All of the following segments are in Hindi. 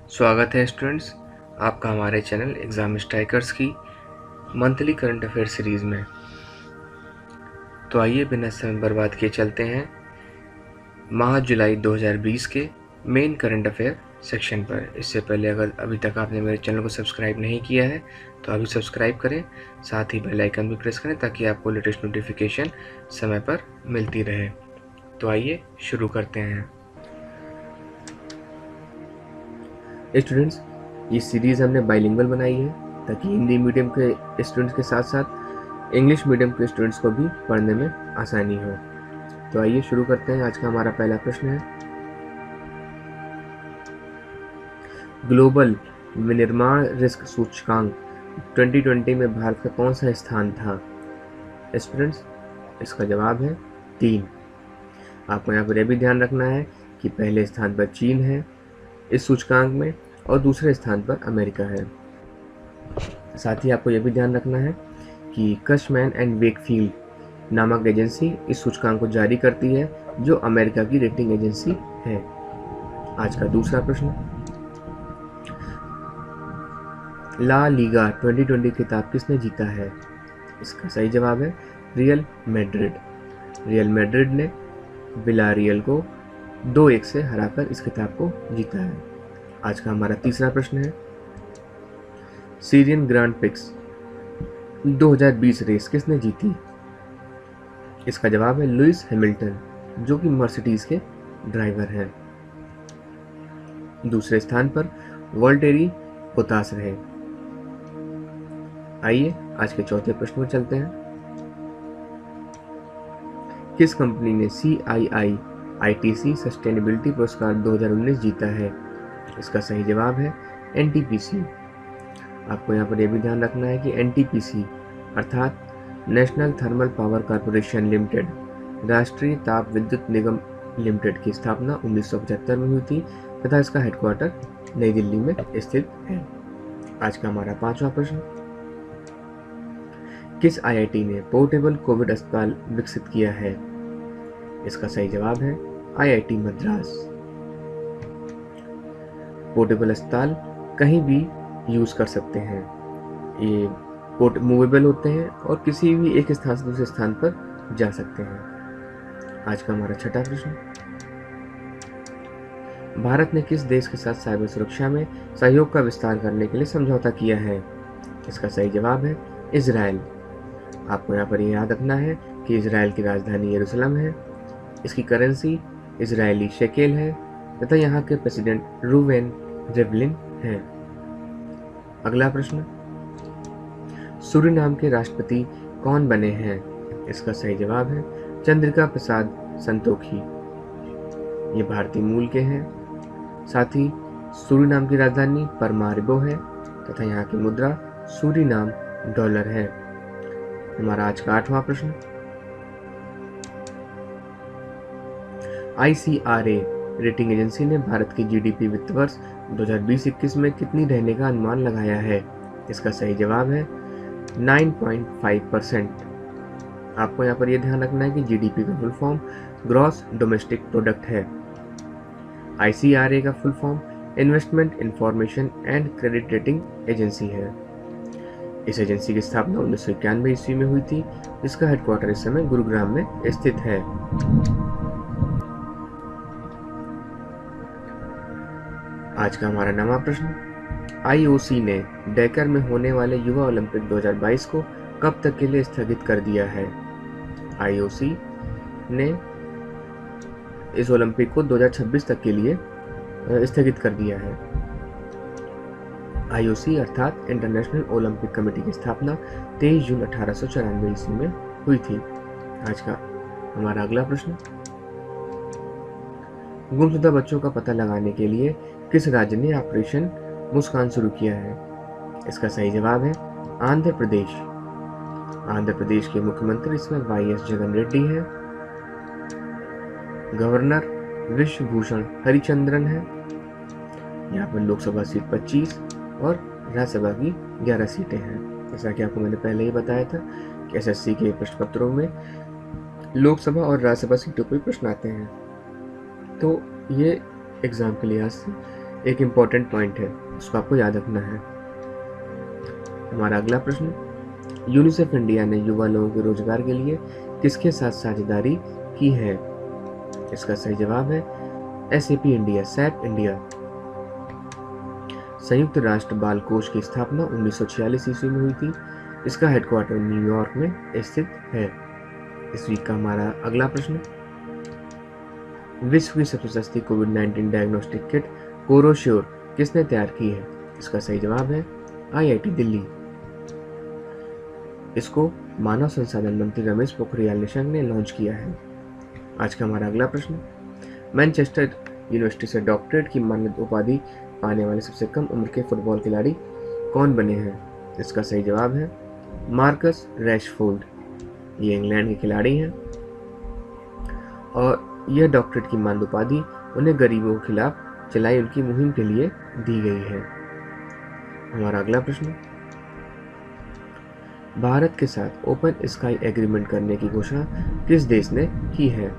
स्वागत है स्टूडेंट्स आपका हमारे चैनल एग्ज़ाम स्ट्राइकर्स की मंथली करंट अफेयर सीरीज़ में। तो आइए बिना समय बर्बाद किए चलते हैं माह जुलाई 2020 के मेन करंट अफेयर सेक्शन पर। इससे पहले अगर अभी तक आपने मेरे चैनल को सब्सक्राइब नहीं किया है तो अभी सब्सक्राइब करें, साथ ही बेल आइकन भी प्रेस करें ताकि आपको लेटेस्ट नोटिफिकेशन समय पर मिलती रहे। तो आइए शुरू करते हैं। स्टूडेंट्स, ये सीरीज़ हमने बाइलिंगुअल बनाई है ताकि हिंदी मीडियम के स्टूडेंट्स के साथ साथ इंग्लिश मीडियम के स्टूडेंट्स को भी पढ़ने में आसानी हो। तो आइए शुरू करते हैं। आज का हमारा पहला प्रश्न है, ग्लोबल विनिर्माण रिस्क सूचकांक 2020 में भारत का कौन सा स्थान था? स्टूडेंट्स, इसका जवाब है 3। आपको यहाँ पर यह भी ध्यान रखना है कि पहले स्थान पर चीन है इस सूचकांक में और दूसरे स्थान पर अमेरिका है। साथ ही आपको यह भी ध्यान रखना है कि कशमैन एंड वेकफील्ड नामक एजेंसी इस सूचकांक को जारी करती है जो अमेरिका की रेटिंग एजेंसी है। आज का दूसरा प्रश्न, ला लीगा 2020 खिताब किसने जीता है? इसका सही जवाब है रियल मैड्रिड। रियल मैड्रिड ने विलारियल को 2-1 से हराकर इस खिताब को जीता है। आज का हमारा तीसरा प्रश्न है, सीरियन ग्रांड प्रिक्स 2020 रेस किसने जीती? इसका जवाब है लुइस हैमिल्टन, जो कि मर्सिडीज के ड्राइवर हैं। दूसरे स्थान पर वॉल्टेरी बोतास रहे। आइए आज के चौथे प्रश्न पर चलते हैं। किस कंपनी ने CII ITC सस्टेनेबिलिटी पुरस्कार 2019 जीता है? इसका सही जवाब है NTPC। आपको यहाँ पर यह भी ध्यान रखना है कि NTPC अर्थात national thermal power corporation limited, राष्ट्रीय ताप विद्युत निगम लिमिटेड की स्थापना 1975 में हुई थी तथा इसका हेडक्वार्टर नई दिल्ली में स्थित है। आज का हमारा पांचवा प्रश्न, किस IIT ने पोर्टेबल कोविड अस्पताल विकसित किया है? इसका सही जवाब है IIT मद्रास। पोर्टेबल अस्पताल कहीं भी यूज कर सकते हैं। ये मूवेबल होते हैं और किसी भी एक स्थान से दूसरे स्थान पर जा सकते हैं। आज का हमारा छठा प्रश्न, भारत ने किस देश के साथ साइबर सुरक्षा में सहयोग का विस्तार करने के लिए समझौता किया है? इसका सही जवाब है इजराइल। आपको यहाँ पर याद रखना है कि इजराइल की राजधानी यरूशलेम है, इसकी करेंसी इजरायली शेकेल है तथा यहाँ के प्रेसिडेंट रूवेन रिवलिन हैं। अगला प्रश्न, सूरीनाम के राष्ट्रपति कौन बने हैं? इसका सही जवाब है चंद्रिका प्रसाद संतोखी। ये भारतीय मूल के हैं। साथ ही सूरीनाम की राजधानी परमारिबो है तथा यहाँ की मुद्रा सूरीनाम डॉलर है। हमारा आज का आठवां प्रश्न, ICRA रेटिंग एजेंसी ने भारत की GDP वित्त वर्ष 2020-21 में कितनी रहने का अनुमान लगाया है? इसका सही जवाब है 9.5%। आपको यहाँ पर यह ध्यान रखना है कि GDP का full form gross domestic product है। ICRA का full form investment information and credit rating agency है। इस एजेंसी की स्थापना 1991 ईस्वी में हुई थी, जिसका हेडक्वार्टर इस समय गुरुग्राम में स्थित है। आज का हमारा नवा प्रश्न, IOC ने डेकर में होने वाले युवा ओलंपिक 2022 को कब तक के लिए स्थगित कर दिया है? IOC ने इस ओलंपिक को 2026 तक के लिए स्थगित कर दिया है। IOC अर्थात इंटरनेशनल ओलंपिक कमेटी की स्थापना 23 जून 1894 ईस्वी में हुई थी। आज का हमारा अगला प्रश्न, गुमशुदा बच्चों का पता लगाने के लिए किस राज्य ने ऑपरेशन मुस्कान शुरू किया है? इसका सही जवाब है आंध्र प्रदेश। आंध्र प्रदेश के मुख्यमंत्री इसमें YS जगन रेड्डी है। गवर्नर विश्वभूषण हरिचंद्रन है। यहाँ पर लोकसभा सीट 25 और राज्यसभा की 11 सीटें हैं। जैसा कि आपको मैंने पहले ही बताया था कि SSC के प्रश्न पत्रों में लोकसभा और राज्यसभा सीटों पर प्रश्न आते हैं। तो ये एग्ज़ाम के लिहाज से एक इम्पॉर्टेंट पॉइंट है, उसको आपको याद रखना है। हमारा अगला प्रश्न, यूनिसेफ इंडिया ने युवा लोगों के रोजगार के लिए किसके साथ साझेदारी की है? इसका सही जवाब है SAP इंडिया, SAP इंडिया। संयुक्त राष्ट्र बाल कोष की स्थापना 1946 ईस्वी में हुई थी। इसका हेडक्वार्टर न्यूयॉर्क में स्थित है। इस वीक का हमारा अगला प्रश्न, विश्व की सबसे सस्ती कोविड-19 डायग्नोस्टिक किट कोरोश्योर किसने तैयार की है? इसका सही जवाब है IIT दिल्ली। इसको मानव संसाधन मंत्री रमेश पोखरियाल निशंक ने लॉन्च किया है। आज का हमारा अगला प्रश्न, मैनचेस्टर यूनिवर्सिटी से डॉक्टरेट की मान्यता उपाधि पाने वाले सबसे कम उम्र के फुटबॉल खिलाड़ी कौन बने हैं? इसका सही जवाब है मार्कस रैशफोर्ड। ये इंग्लैंड के खिलाड़ी हैं और यह डॉक्टरेट की मान्यता उपाधि उन्हें गरीबों के खिलाफ चलाई उनकी मुहिम के लिए दी गई है। हमारा अगला प्रश्न, भारत के साथ ओपन स्काई एग्रीमेंट करने की घोषणा किस देश ने की है?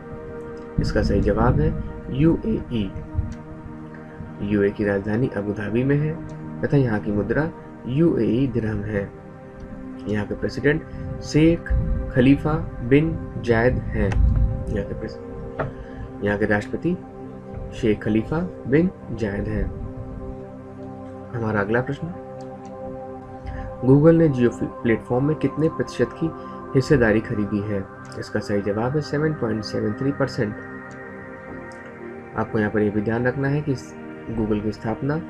इसका सही जवाब है UAE। UAE की राजधानी अबू धाबी में है तथा यहाँ की मुद्रा UAE दिरहम है। यहाँ के प्रेसिडेंट शेख खलीफा बिन जायद हैं। यहाँ के राष्ट्रपति शेख खलीफा बिन जायद हैं। हमारा अगला प्रश्न, गूगल ने जियो प्लेटफॉर्म में कितने प्रतिशत की हिस्सेदारी खरीदी है? इसका सही जवाब है 7.73%। आपको यहाँ पर यह भी ध्यान रखना है कि गूगल की स्थापना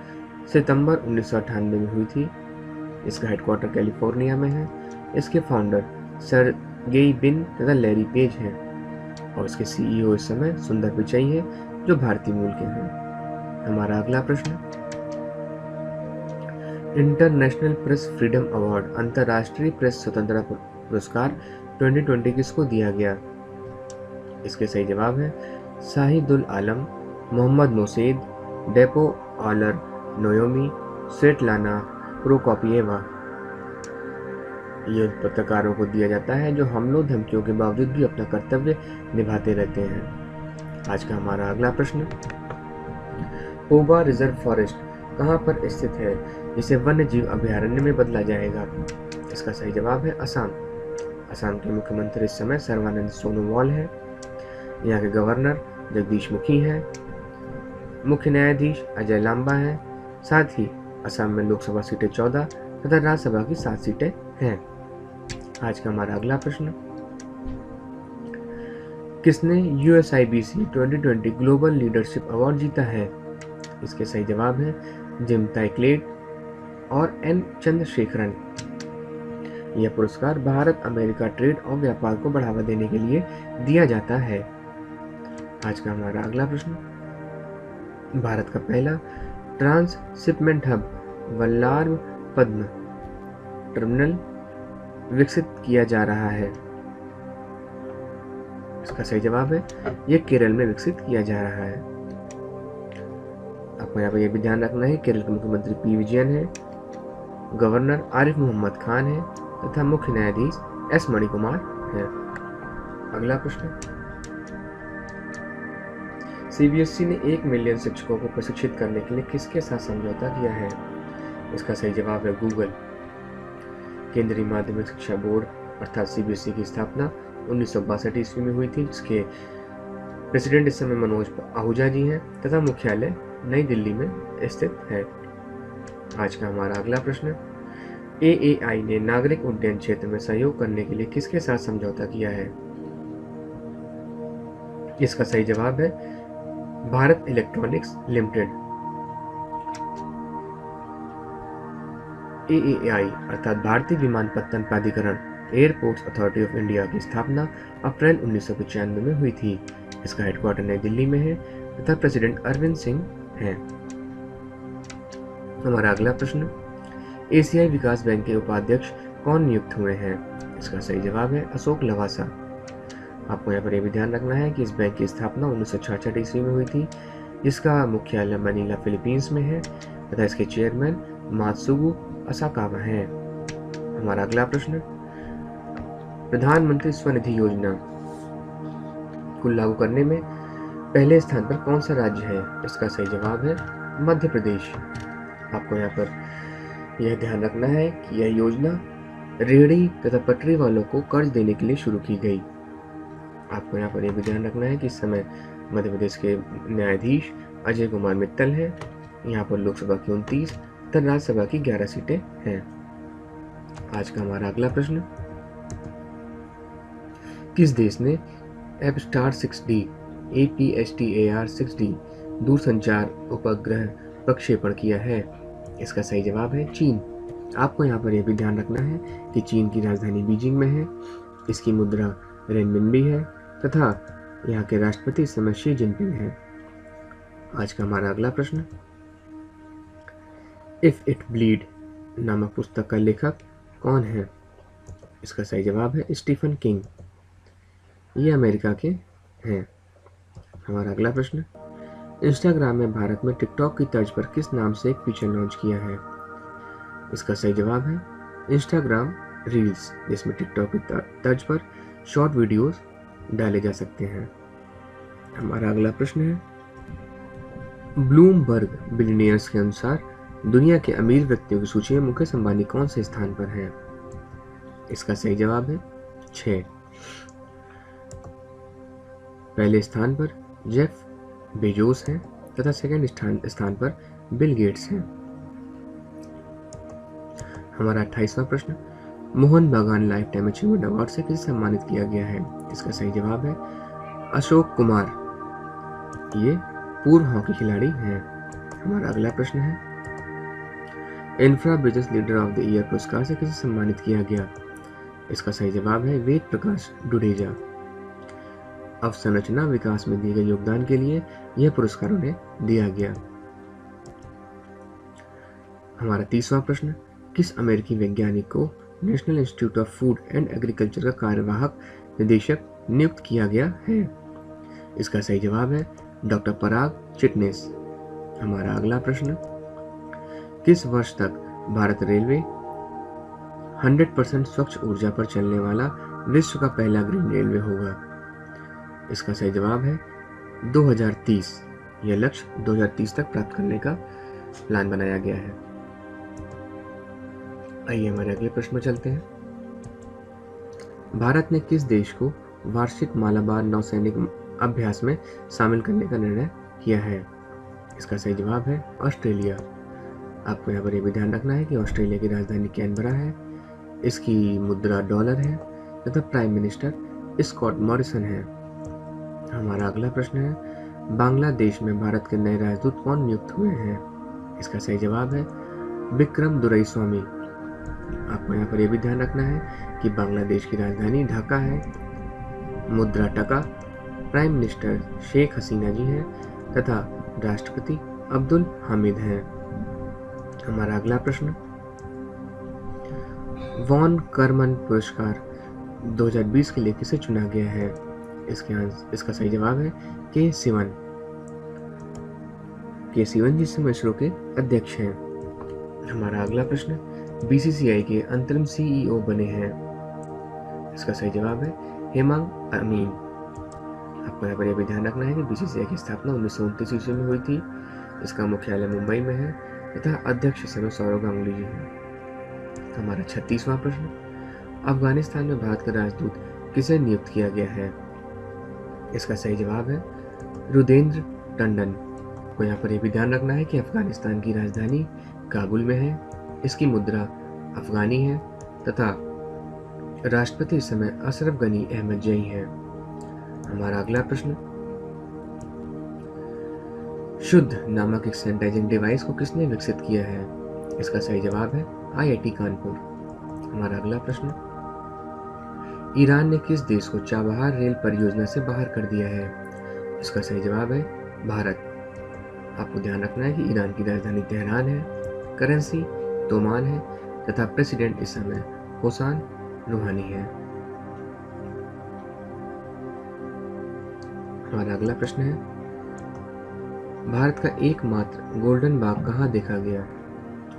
सितंबर 1998 में हुई थी। इसका हेडक्वार्टर कैलिफोर्निया में है। इसके फाउंडर सर्गेई ब्रिन तथा लैरी पेज हैं और इसके CEO इस समय सुंदर पिचाई हैं जो भारतीय मूल के हैं। हमारा अगला प्रश्न, इंटरनेशनल प्रेस फ्रीडम अवार्ड अंतर्राष्ट्रीय प्रेस स्वतंत्रता पुरस्कार 2020 किसको दिया गया? इसके सही जवाब है शाहिदुल आलम, मोहम्मद मोसेद, डेपो ऑलर नोयोमी, स्वेटलाना प्रोकोपिएवा। ये पत्रकारों को दिया जाता है जो हमलों धमकियों के बावजूद भी अपना कर्तव्य निभाते रहते हैं। आज का हमारा अगला प्रश्न, पोबा रिजर्व फॉरेस्ट कहाँ पर स्थित है जिसे वन्य जीव अभयारण्य में बदला जाएगा? इसका सही जवाब है असम। असम के मुख्यमंत्री इस समय सर्बानंद सोनोवाल है। यहाँ के गवर्नर जगदीश मुखी हैं। मुख्य न्यायाधीश अजय लांबा हैं। साथ ही असम में लोकसभा सीटें 14 तथा राज्यसभा की 7 सीटें हैं। आज का हमारा अगला प्रश्न, किसने USIBC 2020 ग्लोबल लीडरशिप अवार्ड जीता है? इसके सही जवाब है जिम ताइक्लेट और N चंद्रशेखरन। यह पुरस्कार भारत अमेरिका ट्रेड और व्यापार को बढ़ावा देने के लिए दिया जाता है। आज का हमारा अगला प्रश्न, भारत का पहला ट्रांसशिपमेंट हब वल्लार पद्म टर्मिनल विकसित किया जा रहा है। इसका सही जवाब है यह केरल में विकसित किया जा रहा है। आपको यहाँ पर यह भी ध्यान रखना है केरल के मुख्यमंत्री P विजयन है, गवर्नर आरिफ मोहम्मद खान है तथा मुख्य न्यायाधीश S मणिकुमार है। अगला प्रश्न, CBSE ने 1 मिलियन शिक्षकों को प्रशिक्षित करने के लिए किसके साथ समझौता किया है? इसका सही जवाब है गूगल। केंद्रीय माध्यमिक शिक्षा बोर्ड अर्थात CBSE की स्थापना 1962 ईस्वी में हुई थी, जिसके प्रेसिडेंट इस समय मनोज आहूजा जी हैं तथा मुख्यालय नई दिल्ली में स्थित है। आज का हमारा अगला प्रश्न, AAI ने नागरिक उड्डयन क्षेत्र में सहयोग करने के लिए किसके साथ समझौता किया है? इसका सही जवाब है भारत इलेक्ट्रॉनिक्स लिमिटेड। AAI अर्थात भारतीय विमानपत्तन प्राधिकरण एयरपोर्ट्स अथॉरिटी ऑफ इंडिया की स्थापना अप्रैल 1995 में हुई थी। इसका हेडक्वार्टर नई दिल्ली में है तथा प्रेसिडेंट अरविंद सिंह हैं। हमारा अगला प्रश्न, एशियाई विकास बैंक के उपाध्यक्ष कौन नियुक्त हुए हैं? इसका सही जवाब है अशोक लवासा। आपको यहाँ पर यह भी ध्यान रखना है कि इस बैंक की स्थापना 1966 ईस्वी में हुई थी, जिसका मुख्यालय मनीला फिलीपींस में है तथा इसके चेयरमैन मात्सुगु असाकावा हैं। हमारा अगला प्रश्न, प्रधानमंत्री स्वनिधि योजना को लागू करने में पहले स्थान पर कौन सा राज्य है? इसका सही जवाब है मध्य प्रदेश। आपको यहाँ पर यह ध्यान रखना है कि यह योजना रेहड़ी तथा पटरी वालों को कर्ज देने के लिए शुरू की गई। आपको यहाँ पर यह भी ध्यान रखना है कि इस समय मध्य प्रदेश के न्यायाधीश अजय कुमार मित्तल हैं। यहाँ पर लोकसभा की 29 तथा राज्यसभा की 11 सीटें हैं। आज का हमारा अगला प्रश्न, किस देश ने एपस्टार 6D APSTAR 6D दूरसंचार उपग्रह प्रक्षेपण किया है? इसका सही जवाब है चीन। आपको यहाँ पर यह भी ध्यान रखना है कि चीन की राजधानी बीजिंग में है, इसकी मुद्रा रेनमिनबी है तथा यहाँ के राष्ट्रपति इस समय शी जिनपिंग है। आज का हमारा अगला प्रश्न, इफ इट ब्लीड नामक पुस्तक का लेखक कौन है? इसका सही जवाब है स्टीफन किंग। ये अमेरिका के हैं। हमारा अगला प्रश्न, इंस्टाग्राम में भारत में टिकटॉक की तर्ज पर किस नाम से एक फीचर लॉन्च किया है? इसका सही जवाब है इंस्टाग्राम रील्स, जिसमें टिकटॉक की तर्ज पर शॉर्ट वीडियोस डाले जा सकते हैं। हमारा अगला प्रश्न है, ब्लूमबर्ग बिलियनियर्स के अनुसार दुनिया के अमीर व्यक्तियों की सूची में मुकेश अंबानी कौन से स्थान पर है? इसका सही जवाब है 6। पहले स्थान पर जेफ बेजोस हैं तथा सेकंड स्थान पर बिल गेट्स हैं। हमारा 28वां प्रश्न, मोहन बागान लाइफ टाइम अचीवमेंट अवार्ड से किसे सम्मानित किया गया है? इसका सही जवाब है अशोक कुमार। ये पूर्व हॉकी खिलाड़ी हैं। हमारा अगला प्रश्न है, infra business leader of the year पुरस्कार से किसे सम्मानित किया गया? इसका सही जवाब है वेद प्रकाश डुडेजा। अवसंरचना विकास में दिए गए योगदान के लिए यह पुरस्कार उन्हें दिया गया। हमारा 30वां प्रश्न, किस अमेरिकी वैज्ञानिक को national institute of food and agriculture का कार्यवाहक निदेशक नियुक्त किया गया है? इसका सही जवाब है डॉक्टर पराग चिटनेस। हमारा अगला प्रश्न, किस वर्ष तक भारत रेलवे 100% स्वच्छ ऊर्जा पर चलने वाला विश्व का पहला ग्रीन रेलवे होगा? इसका सही जवाब है 2030। यह लक्ष्य 2030 तक प्राप्त करने का प्लान बनाया गया है। आइए हमारे अगले प्रश्न में चलते हैं। भारत ने किस देश को वार्षिक मालाबार नौसैनिक अभ्यास में शामिल करने का निर्णय किया है? इसका सही जवाब है ऑस्ट्रेलिया। आपको यहाँ पर यह भी ध्यान रखना है कि ऑस्ट्रेलिया की राजधानी कैनबरा है, इसकी मुद्रा डॉलर है तथा प्राइम मिनिस्टर स्कॉट मॉरिसन है। हमारा अगला प्रश्न है, बांग्लादेश में भारत के नए राजदूत कौन नियुक्त हुए हैं? इसका सही जवाब है विक्रम दुरईस्वामी। आपको यहाँ पर यह भी ध्यान रखना है कि बांग्लादेश की राजधानी ढाका है, मुद्रा टका, प्राइम मिनिस्टर शेख हसीना जी हैं तथा राष्ट्रपति अब्दुल हामिद हैं। हमारा अगला प्रश्न, वॉन करमन पुरस्कार 2020 के लिए किसे चुना गया है? इसका सही जवाब है के सिवन जी इसरो के अध्यक्ष हैं। हमारा अगला प्रश्न, बीसीसीआई के अंतरिम सीईओ बने हैं? इसका सही जवाब है हेमंत अमीन। आपको यहाँ पर यह भी ध्यान रखना है कि बीसीसीआई की स्थापना 1929 ईस्वी में हुई थी। इसका मुख्यालय मुंबई में है तथा अध्यक्ष इस समय सौरव गांगुली जी हैं। हमारा 36वां प्रश्न, अफगानिस्तान में भारत का राजदूत किसे नियुक्त किया गया है? इसका सही जवाब है रुदेंद्र टंडन। को यहाँ पर यह भी ध्यान रखना है कि अफगानिस्तान की राजधानी काबुल में है, इसकी मुद्रा अफगानी है तथा राष्ट्रपति इस समय अशरफ गनी अहमद जई हैं। हमारा अगला प्रश्न, शुद्ध नामक एक सैनिटाइजिंग डिवाइस को किसने विकसित किया है? इसका सही जवाब है आईआईटी कानपुर। हमारा अगला प्रश्न, ईरान ने किस देश को चाबहार रेल परियोजना से बाहर कर दिया है? इसका सही जवाब है भारत। आपको ध्यान रखना है कि ईरान की राजधानी तेहरान है, करेंसी तोमान है तथा प्रेसिडेंट इस समय हुसैन रूहानी है। हमारा अगला प्रश्न है, भारत का एकमात्र गोल्डन बाघ कहाँ देखा गया?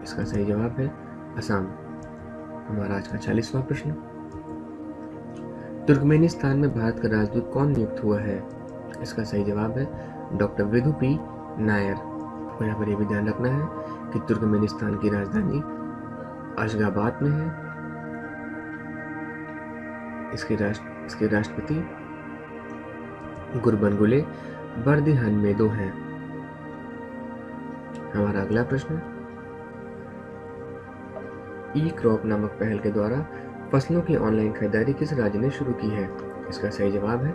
इसका सही जवाब है असम। हमारा आज का 40वां प्रश्न, तुर्कमेनिस्तान में भारत का राजदूत कौन नियुक्त हुआ है? इसका सही जवाब है डॉक्टर विधु पी नायर। आपको यहाँ पर यह भी ध्यान रखना है कि तुर्कमेनिस्तान की राजधानी अशगाबाद में है। इसके राष्ट्रपति गुरबनगुले बर्दिहानमेदो हैं। हमारा अगला प्रश्न, ई क्रॉप नामक पहल के द्वारा फसलों की ऑनलाइन खरीदारी किस राज्य ने शुरू की है? इसका सही जवाब है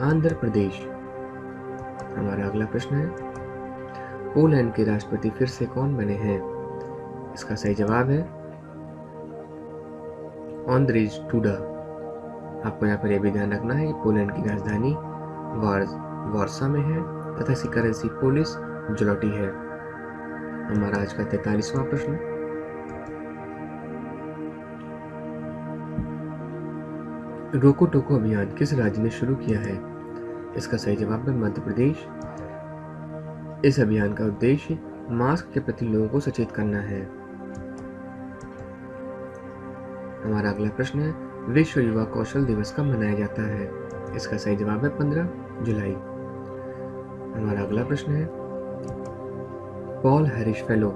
आंध्र प्रदेश। हमारा अगला प्रश्न है, पोलैंड के राष्ट्रपति फिर से कौन बने हैं? इसका सही जवाब है आंद्रेज डूडा। आपको यहाँ पर यह भी ध्यान रखना है कि पोलैंड की राजधानी वार्सा में है तथा इसकी करेंसी पोलिश ज़्लोटी है। हमारा आज का 43वां प्रश्न, रोको टोको अभियान किस राज्य ने शुरू किया है? इसका सही जवाब है मध्य प्रदेश। इस अभियान का उद्देश्य मास्क के प्रति लोगों को सचेत करना है। हमारा अगला प्रश्न है, विश्व युवा कौशल दिवस कब मनाया जाता है? इसका सही जवाब है 15 जुलाई। हमारा अगला प्रश्न है, पॉल हैरिस फेलो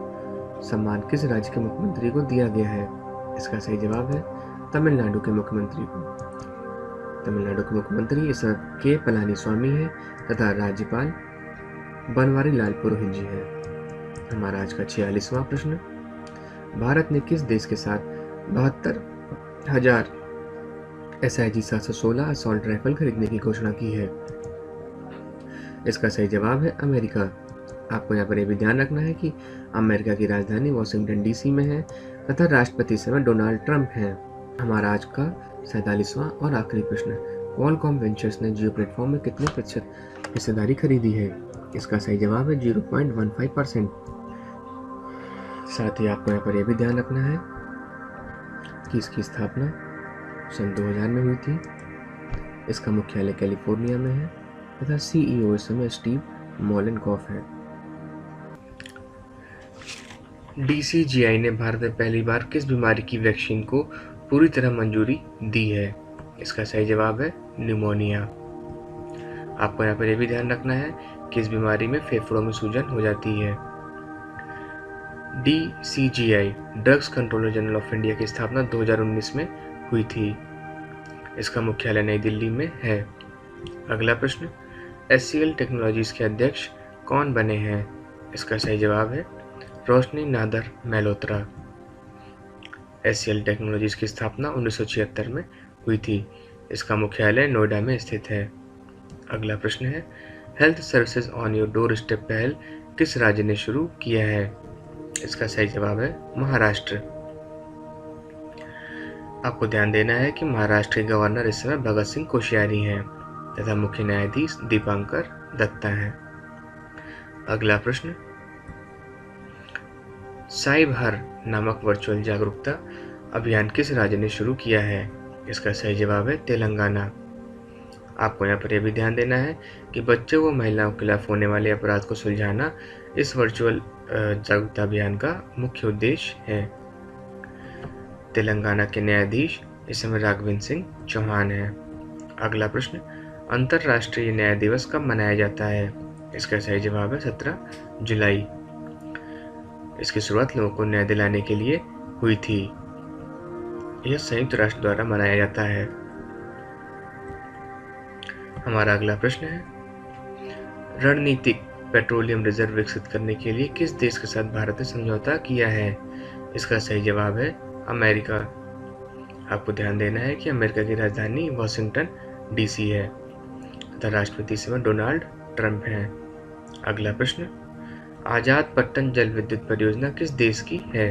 सम्मान किस राज्य के मुख्यमंत्री को दिया गया है? इसका सही जवाब है तमिलनाडु के मुख्यमंत्री को। तमिलनाडु के मुख्यमंत्री इस के पलानीस्वामी है तथा राज्यपाल बनवारी लाल पुरोहित जी हैं। हमारा आज का 46वां प्रश्न, भारत ने किस देश के साथ 72,000 SIG 716 असॉल्ट राइफल खरीदने की घोषणा की है? इसका सही जवाब है अमेरिका। आपको यहाँ पर यह भी ध्यान रखना है कि अमेरिका की राजधानी वॉशिंगटन DC में है तथा राष्ट्रपति इस समय डोनाल्ड ट्रंप हैं। हमारा आज का 47वां और आखिरी प्रश्न, क्वालकॉम वेंचर्स ने जियो प्लेटफॉर्म में कितने प्रतिशत हिस्सेदारी खरीदी है? इसका सही जवाब है 0.15%। साथ ही आपको यहाँ पर यह भी ध्यान रखना है कि इसकी स्थापना सन 2000 में हुई थी। इसका मुख्यालय कैलिफोर्निया में है तथा CEO इस समय स्टीव मोलेनकॉफ है। DCGI ने भारत में पहली बार किस बीमारी की वैक्सीन को पूरी तरह मंजूरी दी है? इसका सही जवाब है न्यूमोनिया। आपको यहाँ पर यह भी ध्यान रखना है कि इस बीमारी में फेफड़ों में सूजन हो जाती है। DCGI drugs controller general of India की स्थापना 2019 में हुई थी। इसका मुख्यालय नई दिल्ली में है। अगला प्रश्न, HCL टेक्नोलॉजीज के अध्यक्ष कौन बने हैं? इसका सही जवाब है रोशनी नादर मेल्होत्रा। HCL टेक्नोलॉजीज की स्थापना 1976 में हुई थी। इसका मुख्यालय नोएडा में स्थित है। अगला प्रश्न है, health services on your door step पहल किस राज्य ने शुरू किया है? इसका सही जवाब है महाराष्ट्र। आपको ध्यान देना है कि महाराष्ट्र के गवर्नर इस समय भगत सिंह कोश्यारी हैं तथा मुख्य न्यायाधीश दीपांकर दत्ता हैं। अगला प्रश्न, साई भर नामक वर्चुअल जागरूकता अभियान किस राज्य ने शुरू किया है? इसका सही जवाब है तेलंगाना। आपको यहाँ पर यह भी ध्यान देना है कि बच्चों व महिलाओं के खिलाफ होने वाले अपराध को सुलझाना इस वर्चुअल जागरूकता अभियान का मुख्य उद्देश्य है। तेलंगाना के न्यायाधीश इस समय राघवेंद्र सिंह चौहान हैं। अगला प्रश्न, अंतर्राष्ट्रीय न्याय दिवस कब मनाया जाता है? इसका सही जवाब है 17 जुलाई। इसकी शुरुआत लोगों को न्याय दिलाने के लिए हुई थी। यह संयुक्त राष्ट्र द्वारा मनाया जाता है। हमारा अगला प्रश्न है, रणनीतिक पेट्रोलियम रिजर्व विकसित करने के लिए किस देश के साथ भारत ने समझौता किया है? इसका सही जवाब है अमेरिका। आपको ध्यान देना है कि अमेरिका की राजधानी वॉशिंगटन DC है तथा राष्ट्रपति इस समय डोनाल्ड ट्रंप हैं। अगला प्रश्न, आजाद पट्टन जल विद्युत परियोजना किस देश की है?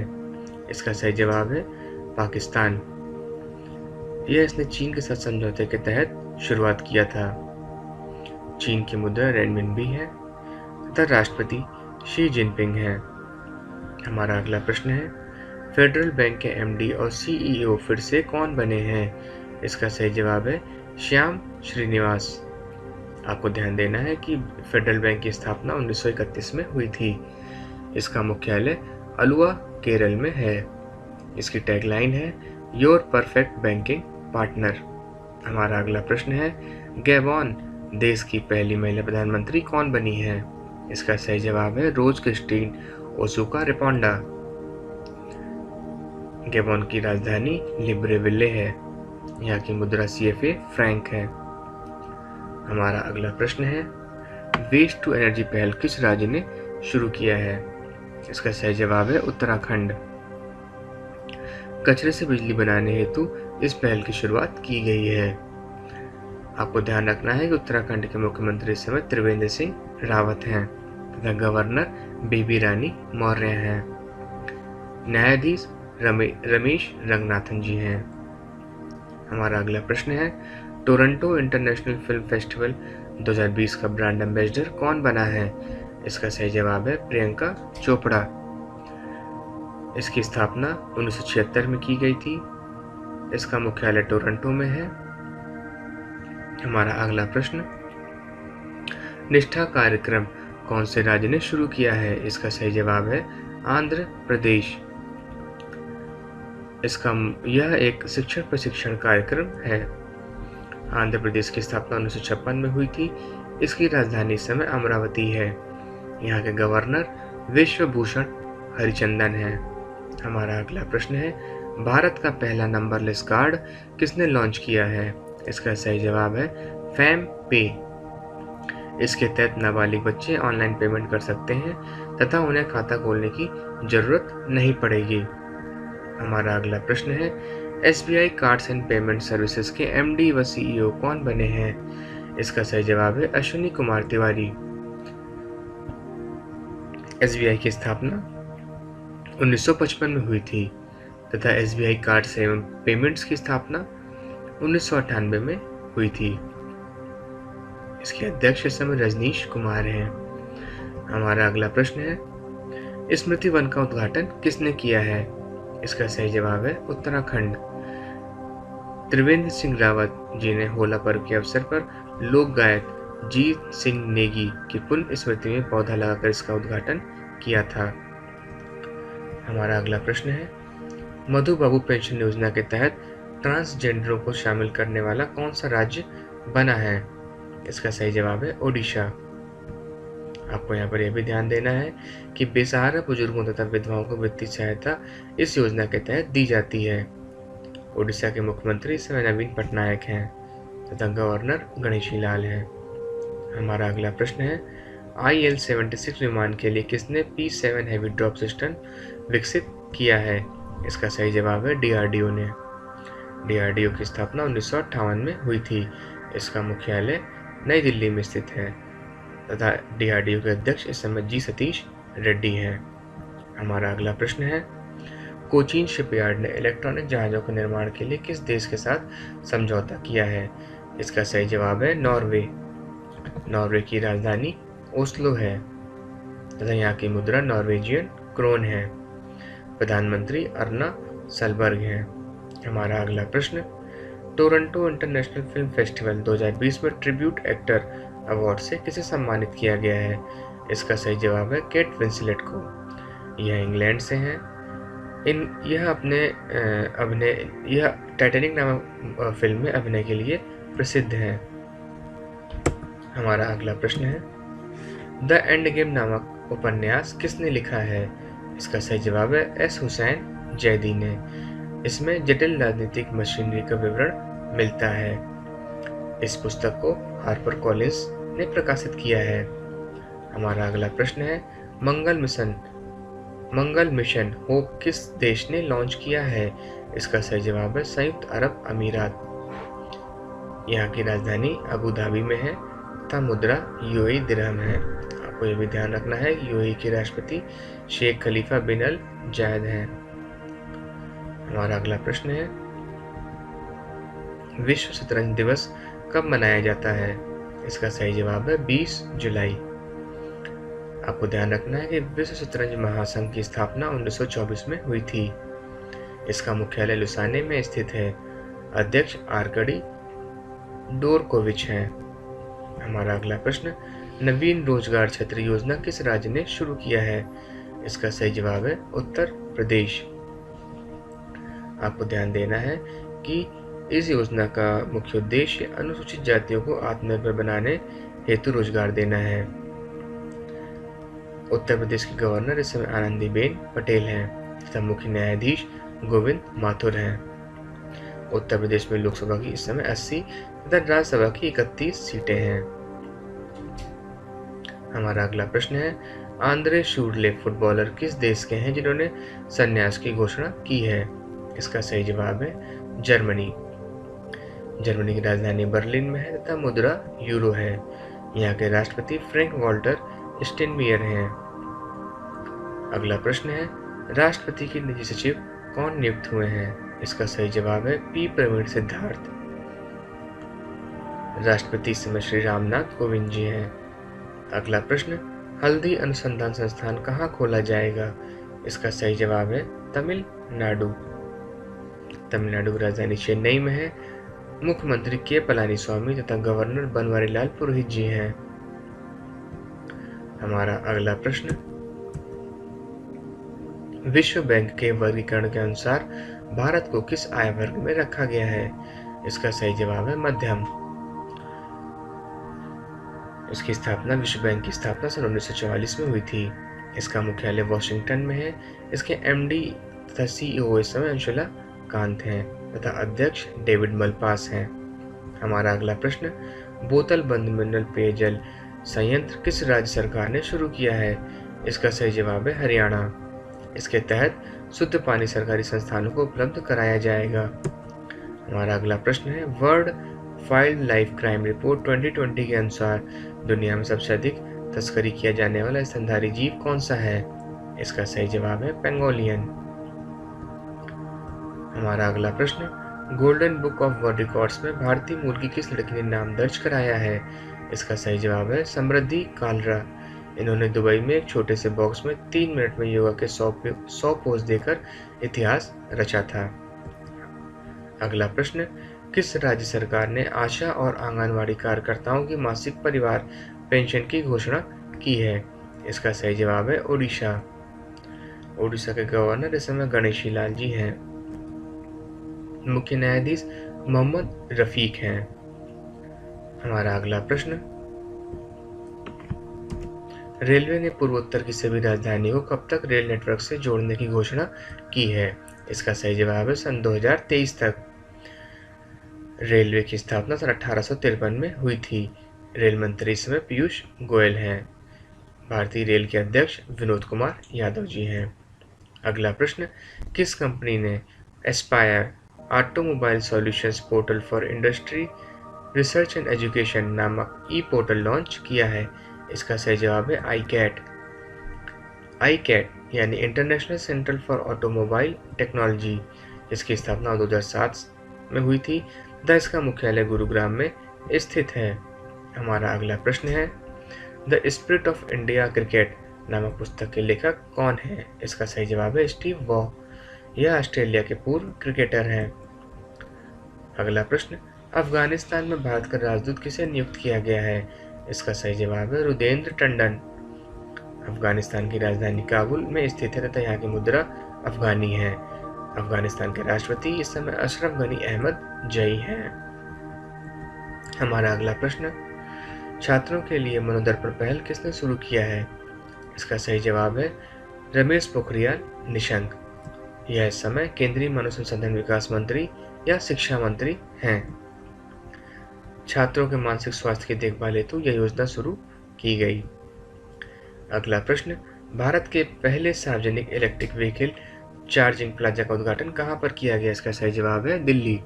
इसका सही जवाब है पाकिस्तान। यह इसने चीन के साथ समझौते के तहत शुरुआत किया था। चीन की मुद्रा रेनमिनबी है तथा राष्ट्रपति शी जिनपिंग हैं। हमारा अगला प्रश्न है, फेडरल बैंक के MD और CEO फिर से कौन बने हैं? इसका सही जवाब है श्याम श्रीनिवास। आपको ध्यान देना है कि फेडरल बैंक की स्थापना 1931 में हुई थी। इसका मुख्यालय अलुवा केरल में है। इसकी टैगलाइन है योर परफेक्ट बैंकिंग पार्टनर। हमारा अगला प्रश्न है, गैबॉन देश की पहली महिला प्रधानमंत्री कौन बनी है? इसका सही जवाब है रोज क्रिस्टीन ओसुका रिपोंडा। गैबोन की राजधानी लिब्रेविले है। यहाँ की मुद्रा CFA फ्रैंक है। हमारा अगला प्रश्न है, वेस्ट टू एनर्जी पहल किस राज्य ने शुरू किया है? इसका सही जवाब है उत्तराखंड। कचरे से बिजली बनाने हेतु इस पहल की शुरुआत की गई है। आपको ध्यान रखना है कि उत्तराखंड के मुख्यमंत्री इस समय त्रिवेंद्र सिंह रावत हैं तथा गवर्नर बेबी रानी मौर्य हैं। न्यायाधीश रमेश रंगनाथन जी हैं। हमारा अगला प्रश्न है, टोरंटो इंटरनेशनल फिल्म फेस्टिवल 2020 का ब्रांड एम्बेसडर कौन बना है? इसका सही जवाब है प्रियंका चोपड़ा। इसकी स्थापना 1976 में की गई थी। इसका मुख्यालय टोरंटो में है। हमारा अगला प्रश्न, निष्ठा कार्यक्रम कौन से राज्य ने शुरू किया है? इसका सही जवाब है आंध्र प्रदेश। यह एक शिक्षण प्रशिक्षण कार्यक्रम है। आंध्र प्रदेश की स्थापना 1956 में हुई थी। इसकी राजधानी इस समय अमरावती है। यहाँ के गवर्नर विश्वभूषण हरिचंदन हैं। हमारा अगला प्रश्न है, भारत का पहला नंबरलेस कार्ड किसने लॉन्च किया है? इसका सही जवाब है फैम पे। इसके तहत नाबालिग बच्चे ऑनलाइन पेमेंट कर सकते हैं तथा उन्हें खाता खोलने की जरूरत नहीं पड़ेगी। हमारा अगला प्रश्न है, SBI cards and payment services के MD व CEO कौन बने हैं? इसका सही जवाब है अश्विनी कुमार तिवारी। SBI की स्थापना 1955 में हुई थी तथा SBI कार्ड्स एवं पेमेंट्स की स्थापना 1998 में हुई थी। इसके अध्यक्ष इस समय रजनीश कुमार हैं। हमारा अगला प्रश्न है, स्मृति वन का उद्घाटन किसने किया है? इसका सही जवाब है उत्तराखंड। त्रिवेंद्र सिंह रावत जी ने होला पर्व के अवसर पर लोक गायक जीत सिंह नेगी की पुण्य स्मृति में पौधा लगाकर इसका उद्घाटन किया था। हमारा अगला प्रश्न है, मधु बाबू पेंशन योजना के तहत ट्रांसजेंडरों को शामिल करने वाला कौन सा राज्य बना है? इसका सही जवाब है ओडिशा। आपको यहाँ पर यह भी ध्यान देना है कि बेसहारा बुजुर्गों तथा विधवाओं को वित्तीय सहायता इस योजना के तहत दी जाती है। ओडिशा के मुख्यमंत्री इस समय नवीन पटनायक हैं तथा गवर्नर गणेशी लाल हैं। हमारा अगला प्रश्न है, IL-76 विमान के लिए किसने P-7 हैवी ड्रॉप सिस्टम विकसित किया है? इसका सही जवाब है DRDO ने। DRDO की स्थापना 1958 में हुई थी। इसका मुख्यालय नई दिल्ली में स्थित है तथा DRDO के अध्यक्ष इस समय G सतीश रेड्डी हैं। हमारा अगला प्रश्न है, कोचीन शिपयार्ड ने इलेक्ट्रॉनिक जहाज़ों के निर्माण के लिए किस देश के साथ समझौता किया है? इसका सही जवाब है नॉर्वे। नॉर्वे की राजधानी ओस्लो है तथा यहाँ की मुद्रा नॉर्वेजियन क्रोन है। प्रधानमंत्री अर्ना सलबर्ग हैं। हमारा अगला प्रश्न, टोरंटो इंटरनेशनल फिल्म फेस्टिवल 2020 में ट्रिब्यूट एक्टर अवार्ड से किसे सम्मानित किया गया है? इसका सही जवाब है केट विंसलेट को। यह इंग्लैंड से हैं। यह टाइटैनिक नामक फिल्म में अभिनय के लिए प्रसिद्ध हैं। हमारा अगला प्रश्न है, द एंड गेम नामक उपन्यास किसने लिखा है? इसका सही जवाब है S हुसैन जैदी ने। इसमें जटिल राजनीतिक मशीनरी का विवरण मिलता है। इस पुस्तक को हार्पर कॉलिंस ने प्रकाशित किया है। हमारा अगला प्रश्न है, मंगल मिशन होप किस देश ने लॉन्च किया है? इसका सही जवाब है संयुक्त अरब अमीरात। यहाँ की राजधानी अबू धाबी में है तथा मुद्रा UAE दिरहम है। आपको यह भी ध्यान रखना है कि UAE के राष्ट्रपति शेख खलीफा बिन अल जायद हैं। हमारा अगला प्रश्न है, विश्व शतरंज दिवस कब मनाया जाता है? इसका सही जवाब है 20 जुलाई। आपको ध्यान रखना है कि विश्व शतरंज महासंघ की स्थापना 1924 में हुई थी। इसका मुख्यालय लुसाने में स्थित है। अध्यक्ष आर्कडी डोरकोविच हैं। हमारा अगला प्रश्न, नवीन रोजगार क्षेत्र योजना किस राज्य ने शुरू किया है? इसका सही जवाब है उत्तर प्रदेश। आपको ध्यान देना है कि इस योजना का मुख्य उद्देश्य अनुसूचित जातियों को आत्मनिर्भर बनाने हेतु रोजगार देना है। उत्तर प्रदेश की गवर्नर इस समय आनंदीबेन पटेल हैं तथा मुख्य न्यायाधीश गोविंद माथुर हैं। उत्तर प्रदेश में लोकसभा की इस समय 80 तथा राज्यसभा की 31 सीटें हैं। हमारा अगला प्रश्न है, आंद्रे शूरले फुटबॉलर किस देश के हैं जिन्होंने संन्यास की घोषणा की है? इसका सही जवाब है जर्मनी। जर्मनी की राजधानी बर्लिन में है तथा मुद्रा यूरो है। यहाँ के राष्ट्रपति फ्रैंक वॉल्टर स्टेनमियर हैं। अगला प्रश्न है, राष्ट्रपति के निजी सचिव कौन नियुक्त हुए हैं? इसका सही जवाब है पी प्रवीण सिद्धार्थ। राष्ट्रपति इस समय श्री रामनाथ कोविंद जी हैं। अगला प्रश्न, हल्दी अनुसंधान संस्थान कहाँ खोला जाएगा? इसका सही जवाब है तमिलनाडु। तमिलनाडु की राजधानी चेन्नई में है। मुख्यमंत्री के पलानी स्वामी तथा गवर्नर बनवारीलाल पुरोहित जी हैं। हमारा अगला प्रश्न, विश्व बैंक के वर्गीकरण के अनुसार भारत को किस आय वर्ग में रखा गया है? इसका सही जवाब है मध्यम। इसकी स्थापना विश्व बैंक की स्थापना सन 1944 में हुई थी। इसका मुख्यालय वॉशिंगटन में है। इसके एमडी तथा सीईओ इस समय अंशुला कांत हैं तथा अध्यक्ष डेविड मलपास हैं। हमारा अगला प्रश्न, बोतल बंद मिनरल पेयजल संयंत्र किस राज्य सरकार ने शुरू किया है? इसका सही जवाब है हरियाणा। इसके तहत शुद्ध पानी सरकारी संस्थानों को उपलब्ध कराया जाएगा। हमारा अगला प्रश्न है, world wild life crime report 2020 के अनुसार दुनिया में सबसे अधिक तस्करी किया जाने वाला स्तनधारी जीव कौन सा है? इसका सही जवाब है पेंगोलियन। हमारा अगला प्रश्न, golden book of world records में भारतीय मूल की किस लड़की ने नाम दर्ज कराया है? इसका सही जवाब है समृद्धि कालरा। इन्होंने दुबई में एक छोटे से बॉक्स में 3 मिनट में योगा के 100 पोज देकर इतिहास रचा था। अगला प्रश्न, किस राज्य सरकार ने आशा और आंगनवाड़ी कार्यकर्ताओं की मासिक परिवार पेंशन की घोषणा की है? इसका सही जवाब है ओडिशा। ओडिशा के गवर्नर इस समय गणेशी लाल जी हैं। मुख्य न्यायाधीश मोहम्मद रफीक हैं। हमारा अगला प्रश्न, रेलवे ने पूर्वोत्तर की सभी राजधानियों को कब तक रेल नेटवर्क से जोड़ने की घोषणा की है? इसका सही जवाब है सन 2023 तक। रेलवे की स्थापना सन 1853 में हुई थी। रेल मंत्री इस समय पीयूष गोयल हैं। भारतीय रेल के अध्यक्ष विनोद कुमार यादव जी हैं। अगला प्रश्न, किस कंपनी ने Aspire automobile solutions portal for industry research and education नामक ई पोर्टल लॉन्च किया है? इसका सही जवाब है आईकैट। आईकैट यानी international centre for automobile technology, जिसकी स्थापना 2007 में हुई थी तथा इसका मुख्यालय गुरुग्राम में स्थित है। हमारा अगला प्रश्न है, the spirit of India cricket नामक पुस्तक के लेखक कौन है? इसका सही जवाब है स्टीव वॉ। यह ऑस्ट्रेलिया के पूर्व क्रिकेटर हैं। अगला प्रश्न, अफगानिस्तान में भारत का राजदूत किसे नियुक्त किया गया है? इसका सही जवाब है रुदेंद्र टंडन। अफगानिस्तान की राजधानी काबुल में स्थित है तथा यहाँ की मुद्रा अफगानी है। अफगानिस्तान के राष्ट्रपति इस समय अशरफ गनी अहमद जई हैं। हमारा अगला प्रश्न, छात्रों के लिए मनोदर्पण पहल किसने शुरू किया है? इसका सही जवाब है रमेश पोखरियाल निशंक। यह इस समय केंद्रीय मानव संसाधन विकास मंत्री या शिक्षा मंत्री हैं। छात्रों के मानसिक स्वास्थ्य की देखभाल हेतु यह योजना शुरू की गई। अगला प्रश्न, भारत के पहले सार्वजनिक इलेक्ट्रिक व्हीकल चार्जिंग प्लाजा का उद्घाटन कहां पर किया गया? इसका सही जवाब है दिल्ली।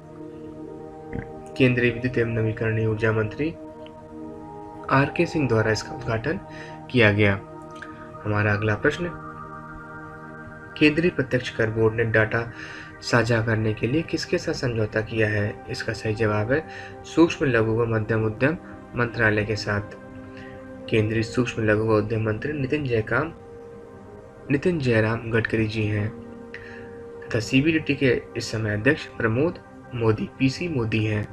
केंद्रीय विद्युत एवं नवीकरणीय ऊर्जा मंत्री आर.के. सिंह द्वारा इसका उद्घाटन किया गया। हमारा अगला प्रश्न, केंद्रीय प्रत्यक्ष कर बोर्ड ने डाटा साझा करने के लिए किसके साथ समझौता किया है? इसका सही जवाब है सूक्ष्म लघु व मध्यम उद्यम मंत्रालय के साथ। केंद्रीय सूक्ष्म लघु व उद्यम मंत्री नितिन जयराम गडकरी जी हैं तथा सीबीडीटी के इस समय अध्यक्ष प्रमोद मोदी पीसी मोदी हैं।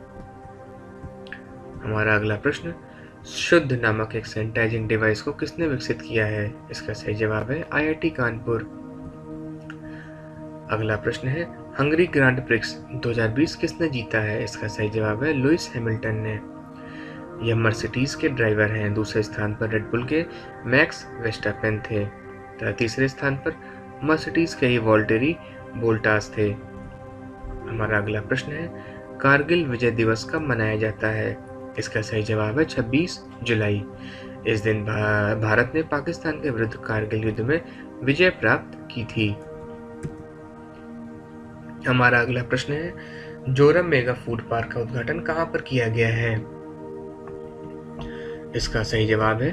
हमारा अगला प्रश्न, शुद्ध नामक एक सैनिटाइजिंग डिवाइस को किसने विकसित किया है? इसका सही जवाब है आईआईटी कानपुर। अगला प्रश्न है, हंगरी ग्रांड प्रिक्स 2020 किसने जीता है? इसका सही जवाब है लुइस हैमिल्टन ने। यह मर्सिडीज के ड्राइवर हैं। दूसरे स्थान पर रेडबुल के मैक्स वेस्टापेन थे तथा तीसरे स्थान पर मर्सिडीज के ही वॉल्टेरी बोल्टास थे। हमारा अगला प्रश्न है, कारगिल विजय दिवस कब मनाया जाता है? इसका सही जवाब है 26 जुलाई। इस दिन भारत ने पाकिस्तान के विरुद्ध कारगिल युद्ध में विजय प्राप्त की थी। हमारा अगला प्रश्न है, जोरम मेगा फूड पार्क का उद्घाटन कहां पर किया गया है? इसका सही जवाब है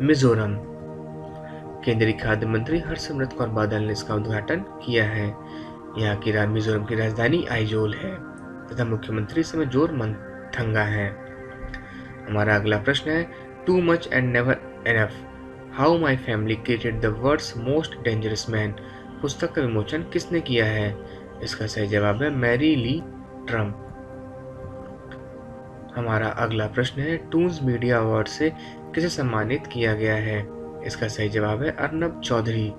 मिजोरम। केंद्रीय खाद्य मंत्री हरसिमरत कौर बादल ने इसका उद्घाटन किया है। यहाँ की मिजोरम की राजधानी आइजोल है तथा मुख्यमंत्री इस समय जोरमथंगा है। हमारा अगला प्रश्न है, too much and never enough, how my family created the world's most dangerous man पुस्तक का विमोचन किसने किया है? इसका सही जवाब है मैरी ली ट्रम्प। हमारा अगला प्रश्न है, टून्स मीडिया अवार्ड से किसे सम्मानित किया गया है? इसका सही जवाब है अर्नब चौधरी।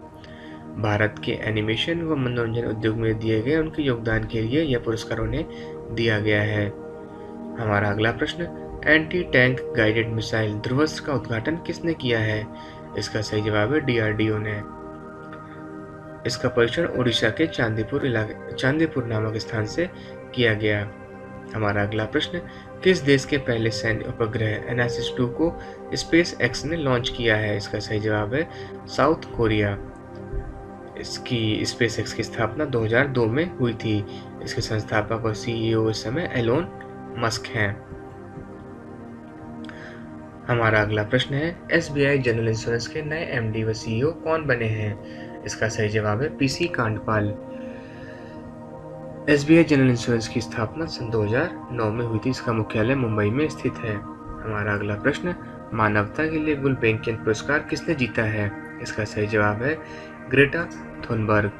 भारत के एनिमेशन व मनोरंजन उद्योग में दिए गए उनके योगदान के लिए यह पुरस्कार उन्हें दिया गया है। हमारा अगला प्रश्न, anti tank guided missile Dhruvastra का उद्घाटन किसने किया है? इसका सही जवाब है डीआरडीओ ने। इसका परीक्षण ओडिशा के चांदीपुर नामक स्थान से किया गया। हमारा अगला प्रश्न, किस देश के पहले सैन्य उपग्रह NSS-2 को स्पेस एक्स ने लॉन्च किया है? इसका सही जवाब है साउथ कोरिया। इसकी स्पेस एक्स की स्थापना 2002 में हुई थी। इसके संस्थापक और CEO इस समय एलोन मस्क हैं। हमारा अगला प्रश्न है, SBI जनरल इंश्योरेंस के नए MD व CEO कौन बने हैं? इसका सही जवाब है PC Kandpal. SBI general insurance की स्थापना सन 2009 में हुई थी। इसका मुख्यालय मुंबई में स्थित है। हमारा अगला प्रश्न, मानवता के लिए गुलबेंकियन पुरस्कार किसने जीता है? इसका सही जवाब है ग्रेटा थुनबर्ग।